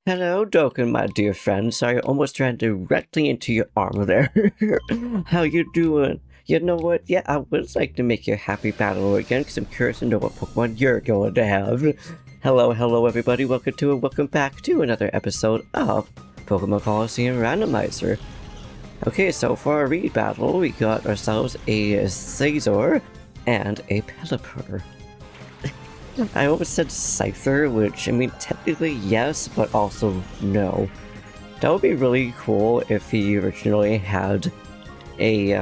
Hello, Doken, my dear friend. Sorry, I almost ran directly into your armor there. How you doing? You know what? Yeah, I would like to make you a happy battle again, because I'm curious to know what Pokemon you're going to have. Hello, everybody. Welcome back to another episode of Pokemon Colosseum Randomizer. Okay, so for our read battle, we got ourselves a Scizor and a Pelipper. I almost said Scyther, which, I mean, technically yes, but also no. That would be really cool if he originally had a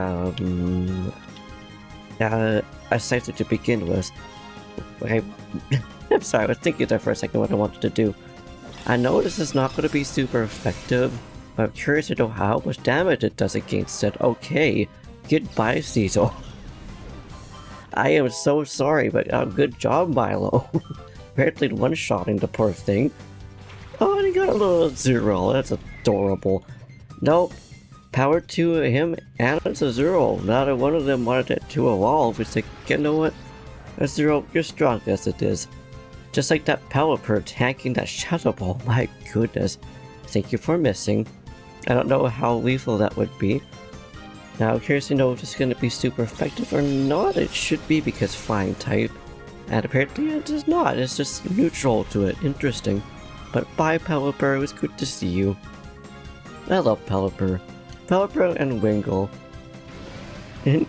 Scyther to begin with. I'm sorry, I was thinking there for a second what I wanted to do. I know this is not going to be super effective, but I'm curious to know how much damage it does against it. Okay, goodbye, Cecil. I am so sorry, but good job, Milo. Apparently one-shotting the poor thing. Oh, and he got a little zero. That's adorable. Nope. Power to him and it's a zero. Neither one of them wanted it to evolve. It's like, you know what? A zero, you're strong as it is. Just like that Pelipper tanking that Shadow Ball. My goodness. Thank you for missing. I don't know how lethal that would be. Now, I'm curious to know if it's going to be super effective or not. It should be because flying type. And apparently it is not. It's just neutral to it. Interesting. But bye, Pelipper. It was good to see you. I love Pelipper. Pelipper and Wingull. I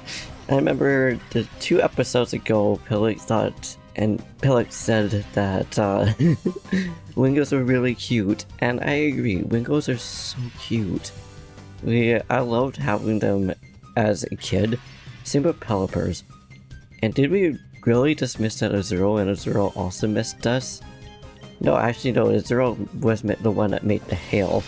remember the 2 episodes ago, Pillock said that Wingulls are really cute. And I agree. Wingulls are so cute. I loved having them as a kid. Same with Pelippers. And did we really just miss that Azuro and Azuro also missed us? No, actually no, Azuro was the one that made the hail.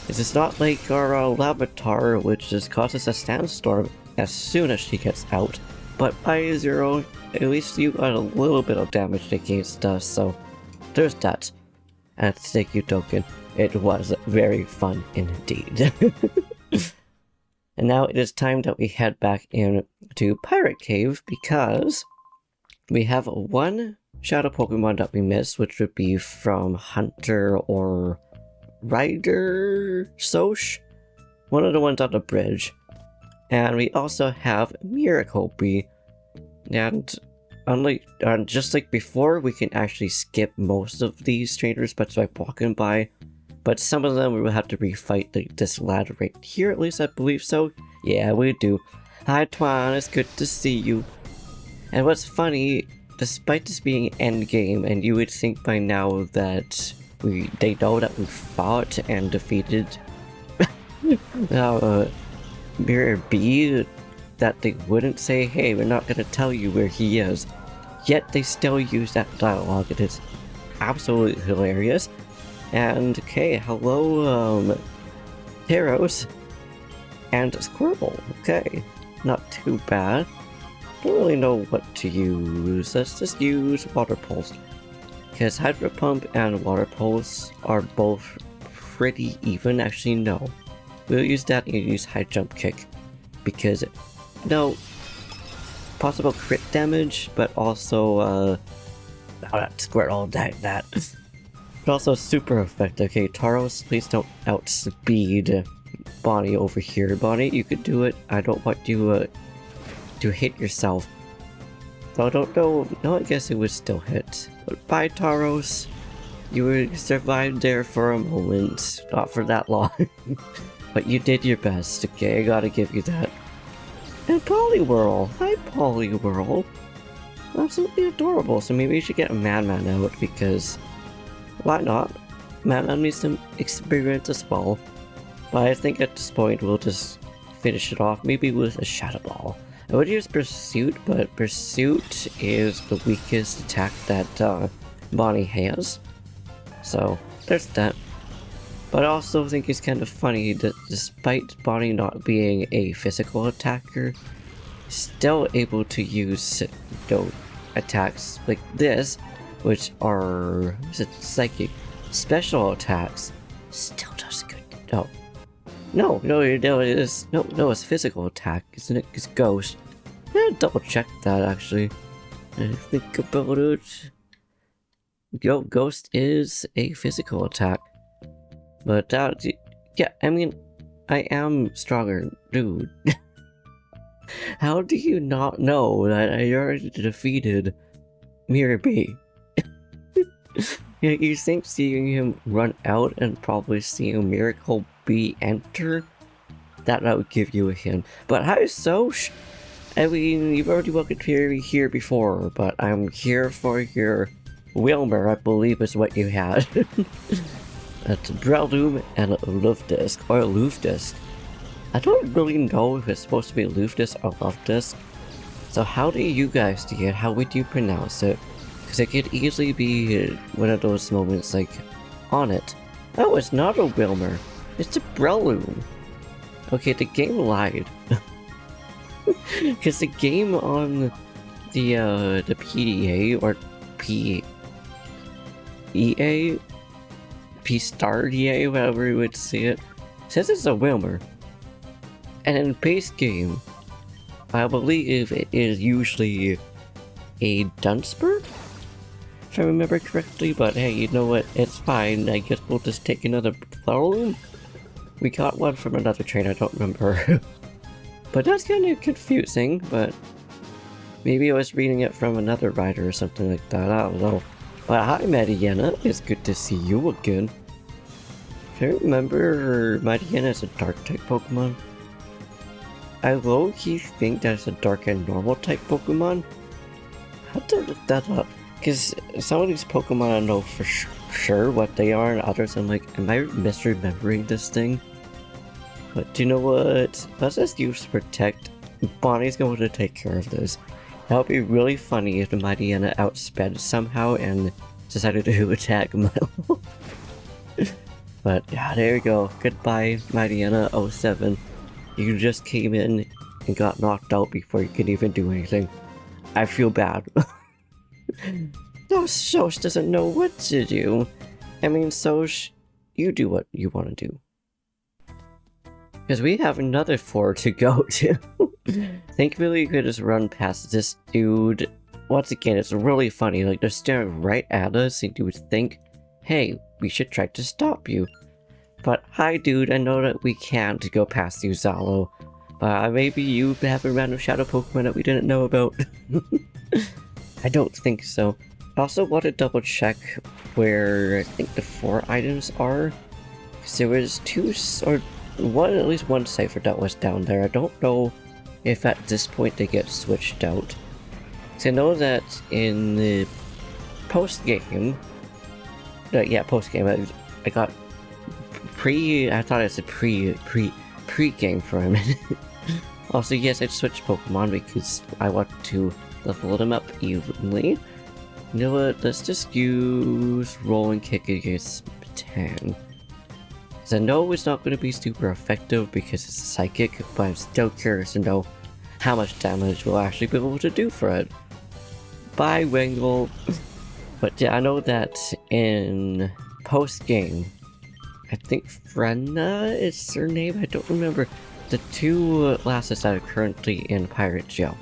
It's not like our Lavatar, which just causes a sandstorm as soon as she gets out. But by Azuro, at least you got a little bit of damage against us, so there's that. And thank you, Doken. It was very fun indeed. And now it is time that we head back into Pyrite Cave because we have one Shadow Pokemon that we missed, which would be from Hunter or Rider Soch, one of the ones on the bridge. And we also have Mirakle B. And just like before, we can actually skip most of these trainers but by walking by. But some of them we will have to refight this lad right here, at least I believe so. Yeah, we do. Hi Twan, it's good to see you. And what's funny, despite this being endgame, and you would think by now that they know that we fought and defeated Mirror B, that they wouldn't say, hey, we're not gonna tell you where he is. Yet they still use that dialogue. It is absolutely hilarious. And okay, hello, Taros and Squirtle. Okay, not too bad. Don't really know what to use. Let's just use Water Pulse. Because Hydro Pump and Water Pulse are both pretty even. Actually, no. We'll use that and use High Jump Kick. Because, no, possible crit damage, but also, oh, that Squirtle, that. But also super effective. Okay, Tauros, please don't outspeed Bonnie over here. Bonnie, you could do it. I don't want you to hit yourself. So I don't know. No, I guess it would still hit. But bye, Tauros. You survived there for a moment. Not for that long. But you did your best, okay? I gotta give you that. And Poliwhirl. Hi, Poliwhirl. Absolutely adorable. So maybe you should get a Madman out because... why not? Madman needs some experience as well. But I think at this point we'll just finish it off, maybe with a Shadow Ball. I would use Pursuit, but Pursuit is the weakest attack that Bonnie has. So, there's that. But I also think it's kind of funny that despite Bonnie not being a physical attacker, still able to use attacks like this, which are psychic special attacks, still does good. Oh, no, it is no, it's physical attack, isn't it? It's ghost. Yeah, double check that actually. I think about it. Ghost is a physical attack. But yeah, I mean, I am stronger, dude. How do you not know that I already defeated Mirakle B? You think seeing him run out and probably seeing Mirakle B enter, that would give you a hint. But how so? I mean, you've already welcomed here before, but I'm here for your Wilmer, I believe is what you had. That's Breloom and Luftdisk, or Luftdisk. I don't really know if it's supposed to be Luftdisk or Luftdisk. So how do you guys do it? How would you pronounce it? Because it could easily be one of those moments like, on it. Oh, it's not a Wilmer. It's a Breloom. Okay, the game lied. Because the game on the PDA or PEA, P-Star DA, whatever you would say it, says it's a Wilmer. And in base game, I believe it is usually a Dunsparce, if I remember correctly, but hey, you know what, it's fine, I guess we'll just take another Breloom. We got one from another trainer, I don't remember. But that's kind of confusing, but maybe I was reading it from another writer or something like that, I don't know. But hi Mariana, it's good to see you again. If I remember, Mariana is a dark type Pokemon. I low-key think that's a dark and normal type Pokemon. I have to look that up, because some of these Pokemon I know for sure what they are, and others I'm like, am I misremembering this thing? But do you know what? Let's just use Protect. Bonnie's going to take care of this. That would be really funny if the Mariana outsped somehow and decided to attack Milo. But yeah, there you go. Goodbye, Mariana 07. You just came in and got knocked out before you could even do anything. I feel bad. No, Sosh doesn't know what to do. I mean, Sosh, you do what you want to do. Because we have another 4 to go to. Thankfully, you could just run past this dude. Once again, it's really funny. Like, they're staring right at us, and you would think, hey, we should try to stop you. But hi, dude, I know that we can't go past you, Zalo. But maybe you have a random shadow Pokemon that we didn't know about. I don't think so. I also want to double check where I think the 4 items are. Because there was 2 or at least one cipher that was down there. I don't know if at this point they get switched out. So I know that in the post-game, post-game, I got I thought it was a pre-game for a minute. Also, yes, I switched Pokemon because I want to level them up evenly. You know what, let's just use Roll and Kick against Tang. Because I know it's not going to be super effective because it's a psychic, but I'm still curious to know how much damage we'll actually be able to do for it. Bye, Wingle! But yeah, I know that in post-game, I think Frenna is her name, I don't remember, the 2 lasses that are currently in Pirate Jail.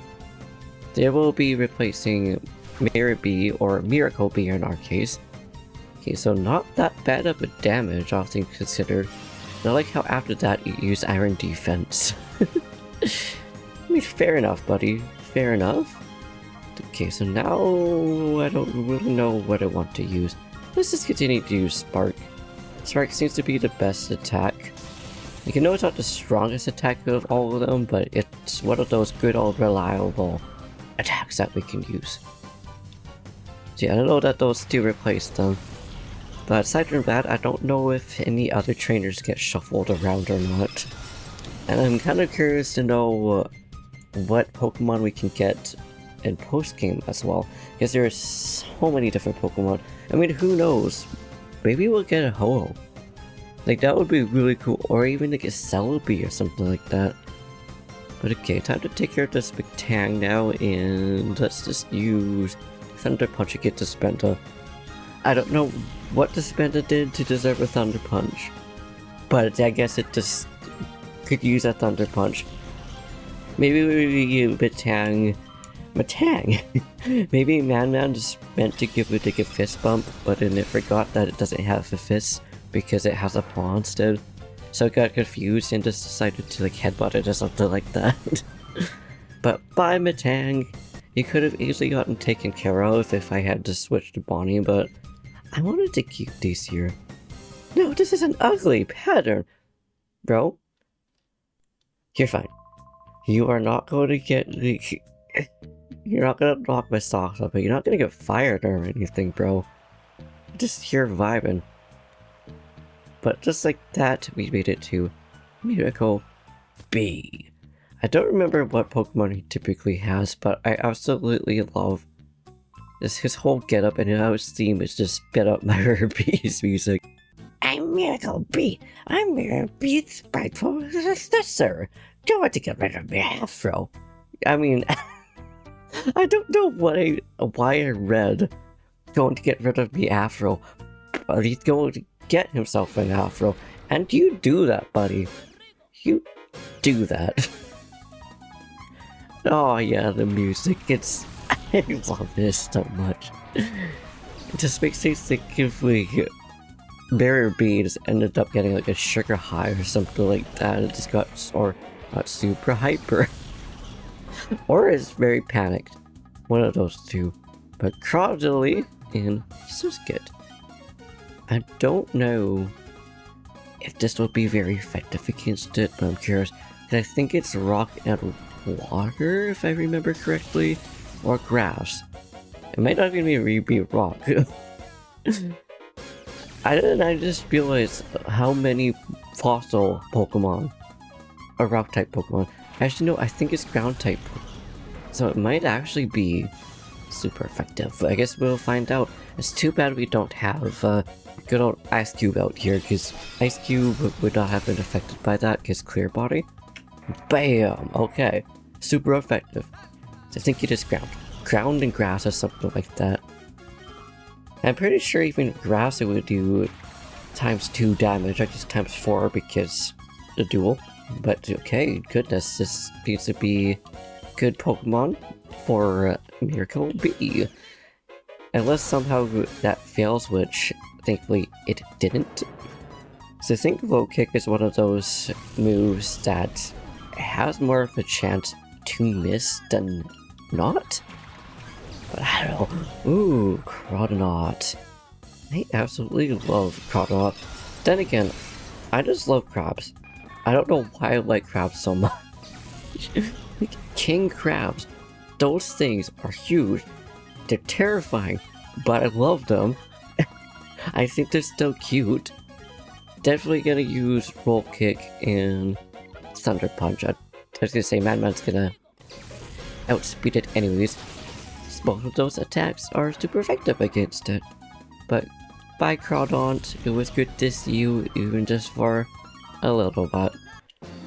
They will be replacing Mirakle B, or Mirakle B in our case. Okay, so not that bad of a damage, all things considered. I like how after that you use Iron Defense. I mean, fair enough, buddy. Fair enough. Okay, so now I don't really know what I want to use. Let's just continue to use Spark. Spark seems to be the best attack. You can know it's not the strongest attack of all of them, but it's one of those good old reliable attacks that we can use. So yeah, I don't know that those 2 replace them. But aside from that, I don't know if any other trainers get shuffled around or not. And I'm kind of curious to know what Pokemon we can get in post-game as well. Because there are so many different Pokemon. I mean, who knows? Maybe we'll get a Ho-Oh. Like, that would be really cool. Or even like a Celebi or something like that. But okay, time to take care of this big Tang now. And let's just use Thunder Punch against Dispenta. I don't know what Dispenta did to deserve a Thunder Punch. But I guess it just could use a Thunder Punch. Maybe we Matang. Maybe Man just meant to give it like a fist bump, but then it forgot that it doesn't have a fist. because it has a paw instead. So it got confused and just decided to like headbutt it or something like that. But bye Matang! You could have easily gotten taken care of if I had to switch to Bonnie, but I wanted to keep these here. No, this is an ugly pattern! Bro? You're fine. You are not going to get like... You're not gonna knock my socks off, but you're not gonna get fired or anything, bro. Just here vibing. But just like that, we made it to Mirakle B. I don't remember what Pokemon he typically has, but I absolutely love his whole getup, and how his theme is just spit up my B's music. I'm Mirakle B. I'm Mirakle B's rightful successor. Don't want to get rid of my afro. I mean, I don't know why I read going to get rid of the afro, but he's going to get himself an afro, and you do that, buddy. You do that. Oh yeah, the music, it's... I love this so much. It just makes me think if like Barrier B just ended up getting like a sugar high or something like that. It just got super hyper. Or is very panicked. One of those two. But Crawdily and Suskit. I don't know if this will be very effective against it, but I'm curious. I think it's rock and water, if I remember correctly, or grass. It might not even be rock. I just realized how many fossil Pokemon, or rock type Pokemon. Actually, no, I think it's ground type. So it might actually be super effective. I guess we'll find out. It's too bad we don't have good old Ice Cube out here, because Ice Cube would not have been affected by that, because Clear Body. Bam! Okay. Super effective. So I think it is ground. Ground and grass or something like that. I'm pretty sure even grass it would do ×2 damage, I guess ×4 because the duel. But okay, goodness, this seems to be good Pokemon for Mirakle B. Unless somehow that fails, which thankfully it didn't. So I think Low Kick is one of those moves that has more of a chance to miss than not. But I don't know. Ooh, Crawdonaut. I absolutely love Crawdonaut. Then again, I just love crabs. I don't know why I like crabs so much. King crabs. Those things are huge. They're terrifying, but I love them. I think they're still cute. Definitely gonna use Roll Kick and Thunder Punch. I was gonna say Madman's gonna outspeed it anyways. Both of those attacks are super effective against it. But bye Crawdaunt, it was good to see you even just for a little bit.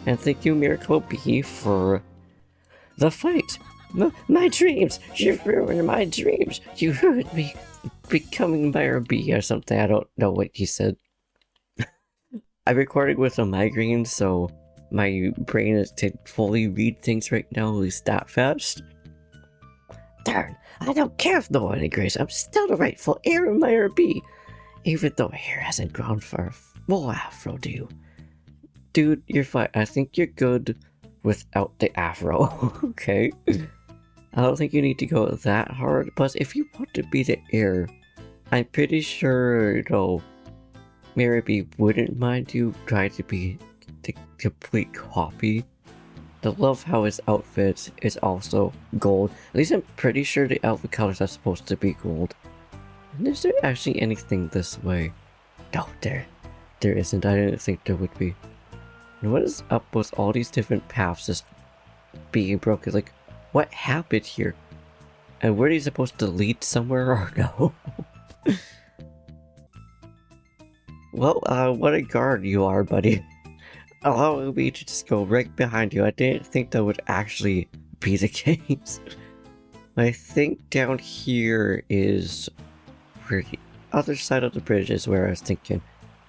And thank you Mirakle B for the fight. My dreams! You ruined my dreams! You ruined me becoming Barrier B or something. I don't know what he said. I recorded with a migraine, so my brain is to fully read things right now, at least that fast. Darn, I don't care if no one agrees, I'm still the rightful heir of Barrier B, even though my hair hasn't grown for a full afro, Dude, you're fine. I think you're good without the afro, okay? I don't think you need to go that hard, but if you want to be the heir, I'm pretty sure, Barrier B wouldn't mind you trying to be the complete copy. I love how his outfit is also gold. At least I'm pretty sure the outfit colors are supposed to be gold. And is there actually anything this way? No, there isn't. I didn't think there would be. And what is up with all these different paths just being broken? Like, what happened here? And were they supposed to lead somewhere or no? Well, what a guard you are, buddy. Allow me to just go right behind you. I didn't think that would actually be the case. I think down here is where the other side of the bridge is where I was thinking.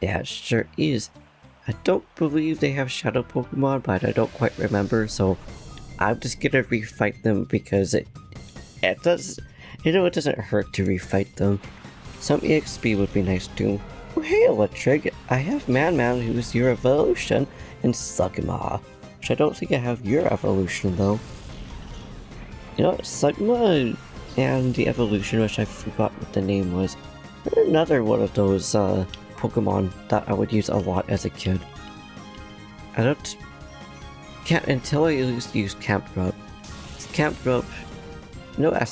Yeah, it sure is. I don't believe they have shadow Pokemon, but I don't quite remember, so I'm just gonna refight them because it does, it doesn't hurt to refight them. Some EXP would be nice too. Oh hey Electric, I have Man who's your evolution, and Sugma, which I don't think I have your evolution though. You know, Sugma and the evolution, which I forgot what the name was, are another one of those Pokemon that I would use a lot as a kid. I can't until I used Camp Rope. Camp Rope, no, I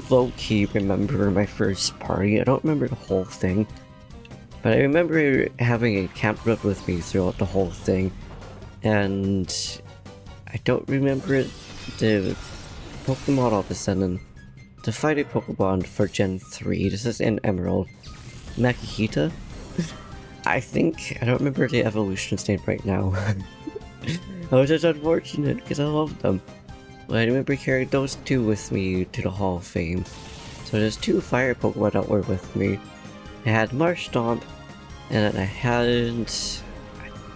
low-key remember my first party. I don't remember the whole thing, but I remember having a Camp Rope with me throughout the whole thing, and I don't remember the Pokemon all of a sudden. The fighting Pokemon for Gen 3, this is in Emerald, Makihita? I don't remember the evolution's name right now. Which is unfortunate, because I love them. But I remember carrying those two with me to the Hall of Fame. So there's two fire Pokemon that were with me. I had Marshtomp, and then I had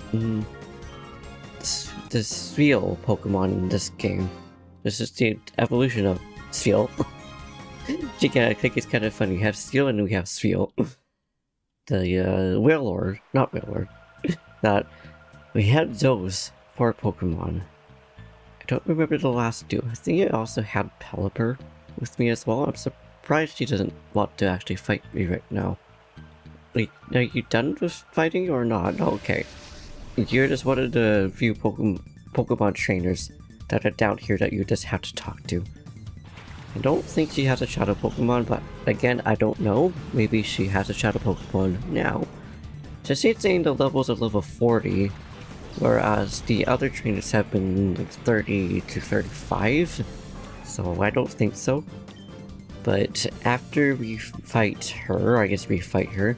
the Spheal Pokemon in this game. This is the evolution of Spheal. I think it's kind of funny. We have Steel and we have Spheal. The Warlord, not Warlord. That we had those 4 Pokemon. I don't remember the last 2. I think I also had Pelipper with me as well. I'm surprised she doesn't want to actually fight me right now. Wait, are you done with fighting or not? Okay. You're just one of the few Pokemon trainers that are down here that you just have to talk to. I don't think she has a Shadow Pokemon, but again, I don't know. Maybe she has a Shadow Pokemon now. So she's saying the levels of level 40, whereas the other trainers have been like 30 to 35, so I don't think so. But after we fight her, I guess refight her,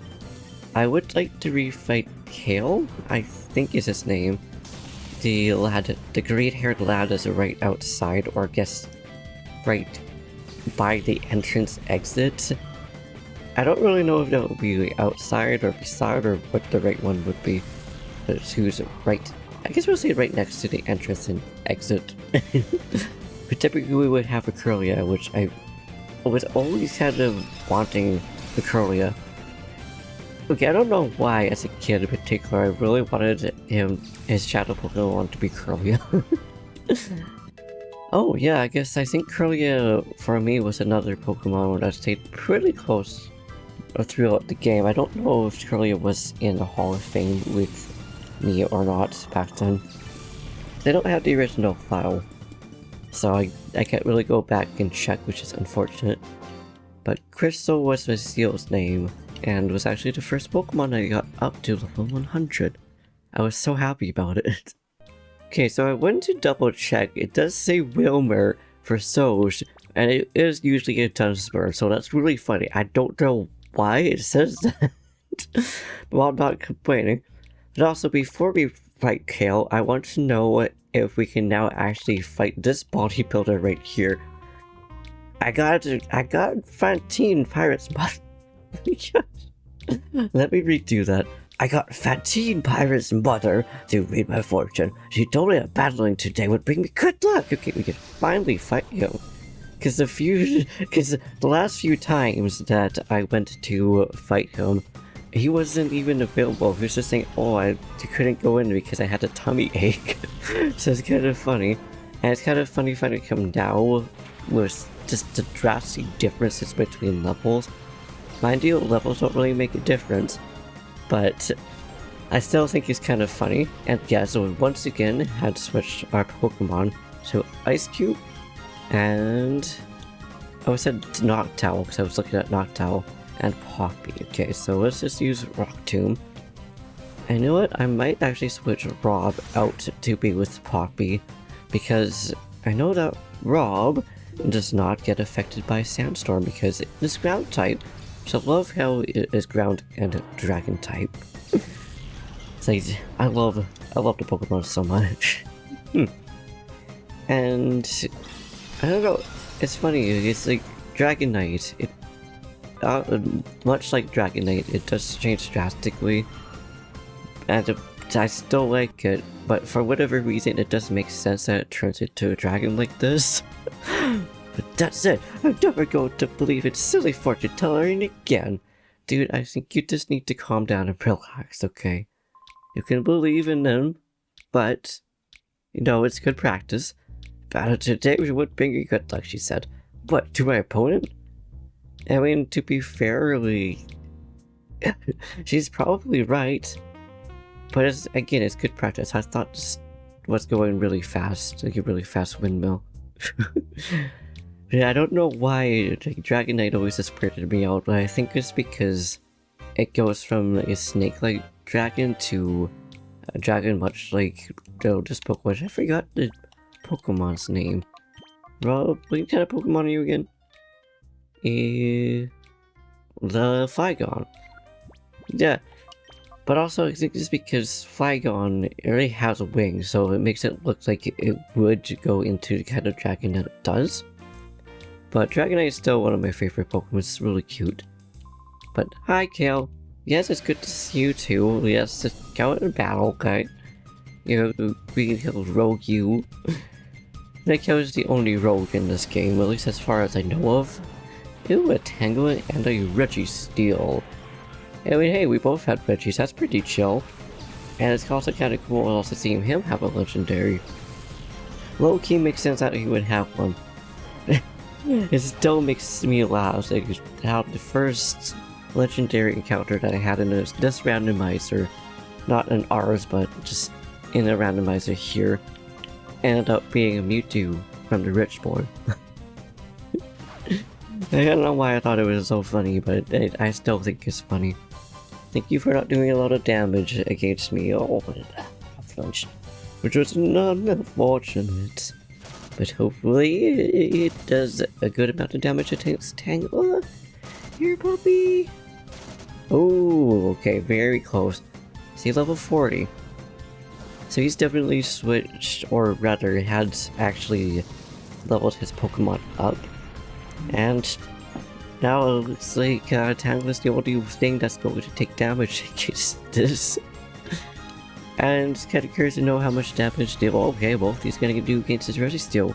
I would like to refight Cail, I think is his name. The lad, the green-haired lad is right outside, or I guess right by the entrance exit. I don't really know if that would be outside or beside or what the right one would be. But who's right? I guess we'll say right next to the entrance and exit. But typically we would have a Kirlia, which I was always kind of wanting the Kirlia. Okay, I don't know why as a kid in particular I really wanted his Shadow Pokemon to be Kirlia. Oh yeah, I think Kirlia for me was another Pokemon that stayed pretty close throughout the game. I don't know if Kirlia was in the Hall of Fame with me or not back then. They don't have the original file, so I can't really go back and check, which is unfortunate. But Crystal was Seal's name, and was actually the first Pokemon I got up to level 100. I was so happy about it. Okay, so I went to double check. It does say Wilmer for Soj, and it is usually a Dunsparce, so that's really funny. I don't know why it says that, but I'm not complaining. But also, before we fight Cail, I want to know if we can now actually fight this bodybuilder right here. I got Fantine Pirate's butt. Let me redo that. I got Fantine Pirate's mother to read my fortune. She told me that battling today would bring me good luck. Okay, we can finally fight him. Because the last few times that I went to fight him, he wasn't even available. He was just saying, oh, I couldn't go in because I had a tummy ache. So it's kind of funny. And it's kind of funny finding him now with just the drastic differences between levels. Mind you, levels don't really make a difference. But I still think he's kind of funny. And yeah, so once again, had switched our Pokemon to Ice Cube and I said Noctowl because I was looking at Noctowl and Poppy. Okay, so let's just use Rock Tomb. And you know what? I might actually switch Rob out to be with Poppy because I know that Rob does not get affected by Sandstorm because it is ground type. So I love how it is ground and dragon type. It's like, I love the Pokemon so much. And I don't know, it's funny, it's like Dragonite, much like Dragonite, it does change drastically. And I still like it, but for whatever reason it doesn't make sense that it turns into a dragon like this. But that's it. I'm never going to believe in silly fortune telling again. Dude, I think you just need to calm down and relax, okay? You can believe in them, but you know it's good practice. Battle today would bring you good luck, she said. What, to my opponent? I mean, to be fairly... she's probably right. But again, it's good practice. I thought this was going really fast, like a really fast windmill. Yeah, I don't know why Dragon Knight always just weirded me out, but I think it's because it goes from a snake-like dragon to a dragon much like this Pokemon. I forgot the Pokemon's name. Rob, what kind of Pokemon are you again? The Flygon. Yeah, but also I think it's because Flygon already has a wing, so it makes it look like it would go into the kind of dragon that it does. But Dragonite is still one of my favorite Pokemon. It's really cute. But hi, Cail. Yes, it's good to see you too. Yes, just go in battle, okay? You know, he'll rogue you. Cail is the only rogue in this game, at least as far as I know of. Ooh, a Tangela and a Registeel. I mean, hey, we both had Reggies. That's pretty chill. And it's also kind of cool also seeing him have a legendary. Low-key makes sense that he would have one. It still makes me laugh, like how the first legendary encounter that I had in this randomizer, not in ours, but just in a randomizer here, ended up being a Mewtwo from the Rich Boy. I don't know why I thought it was so funny, but I still think it's funny. Thank you for not doing a lot of damage against me. Oh, I flinched. Which was not unfortunate. But hopefully it does a good amount of damage against Tangela. Here, puppy. Oh, okay, very close. See, level 40. So he's definitely switched, or rather, has actually leveled his Pokemon up. And now it looks like Tangela's the only thing that's going to take damage against this. And it's kind of curious to know how much damage they will. Okay, both he's gonna do against his Registeel.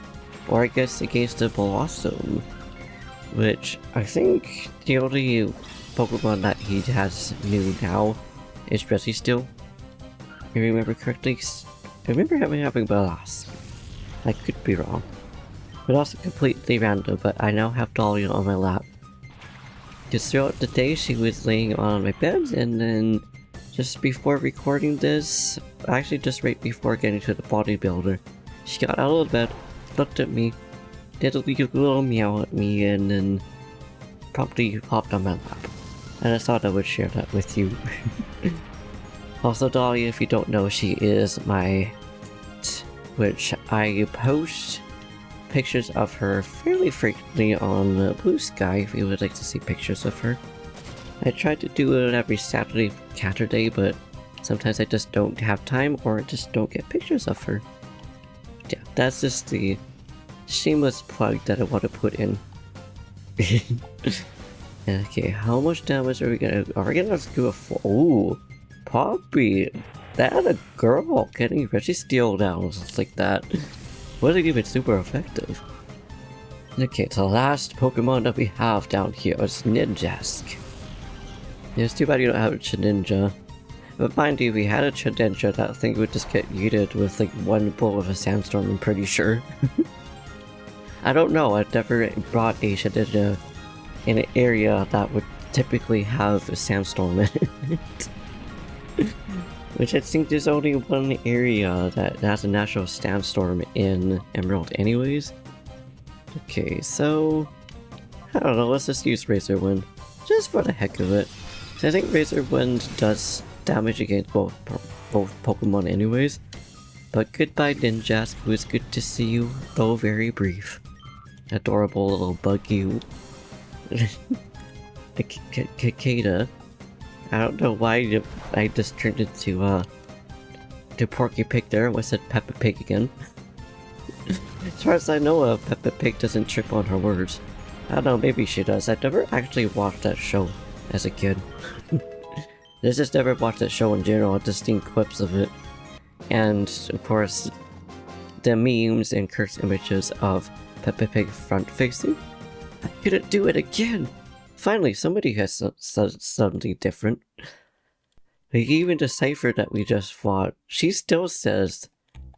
Or I guess against the Colosseum. Which I think the only Pokemon that he has new now is Registeel. If I remember correctly. I remember having Balas. I could be wrong. But also completely random, but I now have Dahlia on my lap. Just throughout the day she was laying on my bed, and then just before recording this, actually just right before getting to the bodybuilder, she got out of bed, looked at me, did a little meow at me, and then promptly hopped on my lap. And I thought I would share that with you. Also, Dahlia, if you don't know, she is my which I post pictures of her fairly frequently on Blue Sky if you would like to see pictures of her. I try to do it every Saturday, but sometimes I just don't have time or just don't get pictures of her. Yeah, that's just the shameless plug that I want to put in. Okay, how much damage are we gonna do a full? Ooh, Poppy! That a girl getting Registeel down just like that. Wasn't even super effective. Okay, so the last Pokemon that we have down here is Ninjask. It's too bad you don't have a Greninja. But mind you, if we had a Greninja, that thing would just get yeeted with like one blow of a sandstorm, I'm pretty sure. I don't know, I've never brought a Greninja in an area that would typically have a sandstorm in it. Which I think there's only one area that has a natural sandstorm in Emerald anyways. Okay, so I don't know, let's just use Razor Wind. Just for the heck of it. So I think Razor Wind does damage against both Pokemon anyways. But goodbye Ninjask, it was good to see you, though very brief. Adorable little bug you. Cicada. I don't know why I just turned into Porky Pig there and I said Peppa Pig again. As far as I know, Peppa Pig doesn't trip on her words. I don't know, maybe she does. I've never actually watched that show as a kid. I just never watched that show in general, I've just seen clips of it. And, of course, the memes and cursed images of Peppa Pig front facing. I couldn't do it again! Finally, somebody has something different. Like, even the cipher that we just fought, she still says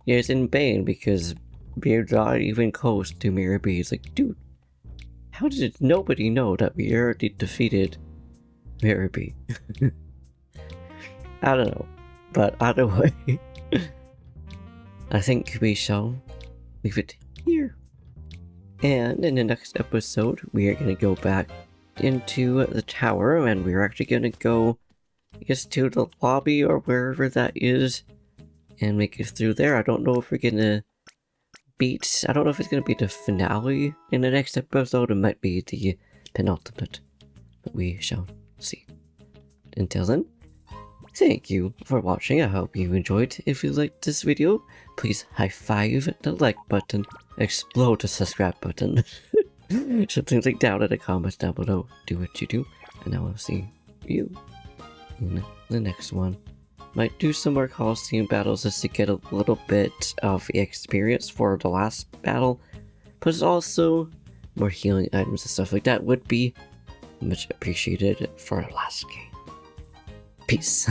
it's in vain because we're not even close to Mirakle B. It's like, dude, how did nobody know that we already defeated Mirakle B? I don't know, but either way, I think we shall leave it here. And in the next episode, we are going to go back into the tower, and we're actually going to go, I guess, to the lobby or wherever that is, and make it through there. I don't know if we're going to beat, I don't know if it's going to be the finale in the next episode. It might be the penultimate, but we shall see. Until then, thank you for watching. I hope you enjoyed. If you liked this video, please high five the like button, explode the subscribe button. Something like down in the comments down below. Do what you do, and I will see you in the next one. Might do some more Colosseum battles just to get a little bit of experience for the last battle, but also more healing items and stuff like that would be much appreciated for our last game. Peace.